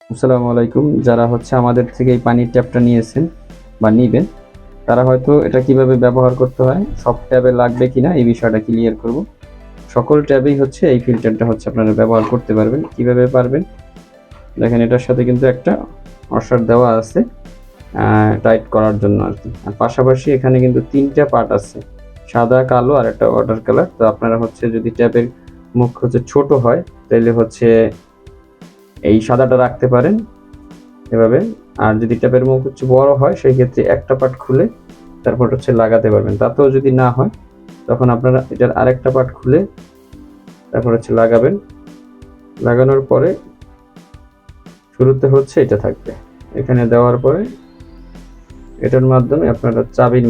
আসসালামু আলাইকুম। যারা হচ্ছে আমাদের থেকে এই পানির ট্যাপটা নিয়েছেন বা নিবেন, তারা হয়তো এটা কিভাবে ব্যবহার করতে হয়, সব ট্যাবে লাগবে কিনা এই বিষয়টা ক্লিয়ার করব। সকল ট্যাবেই হচ্ছে এই ফিল্টারটা হচ্ছে আপনারা ব্যবহার করতে পারবেন। কিভাবে পারবেন? দেখেন এটার সাথে কিন্তু একটা ওয়াশার দেওয়া আছে টাইট করার জন্য আরকি। আর পাশাপাশি এখানে কিন্তু ৩ টা পার্ট আছে। সাদা, কালো আর একটা ওয়াটার কালার। তো আপনারা হচ্ছে যদি ট্যাবের মুখ হচ্ছে ছোট হয়, তাইলে হচ্ছে এই সাদাটা রাখতে পারেন এভাবে। আর যদি ট্যাপের মুখ হচ্ছে বড় হয় সেই ক্ষেত্রে একটা পার্ট খুলে তারপর হচ্ছে লাগাতে পারবেন। তাতেও যদি না হয় তখন আপনারা এটার আরেকটা পার্ট খুলে তারপর হচ্ছে লাগাবেন। লাগানোর পরে শুরুতে হচ্ছে এটা থাকবে, এখানে দেওয়ার পরে এটার মাধ্যমে আপনারা চাবির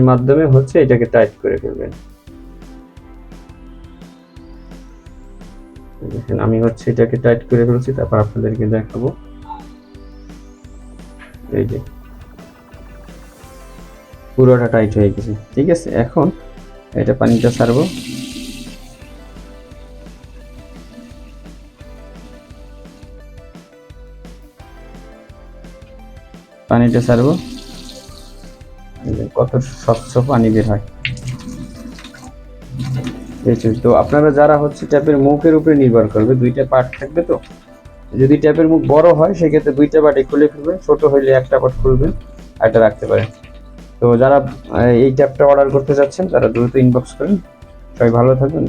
মাধ্যমে হচ্ছে এটাকে টাইট করে ফেলবেন। দেখেন আমি হচ্ছে এটাকে টাইট করে ফেলছি, তারপর আপনাদেরকে দেখাবো। এই যে পুরোটা টাইট হয়ে গেছে, ঠিক আছে। এখন এটা পানিটা ছাড়বো। পানিটা ছাড়বো, কত স্বচ্ছ পানি বের হয়। তো আপনারা যারা হচ্ছে ট্যাপের মুখের উপরে নির্ভর করবে, দুইটা পার্ট থাকবে। তো যদি ট্যাপের মুখ বড় হয় সেক্ষেত্রে দুইটা পার্টই খুলে ফেলবেন, ছোট হইলে একটা পার্ট খুলবেন আর এটা রাখতে পারেন। তো যারা এই ট্যাপটা অর্ডার করতে চাচ্ছেন তারা দ্রুত ইনবক্স করেন। সবাই ভালো থাকবেন।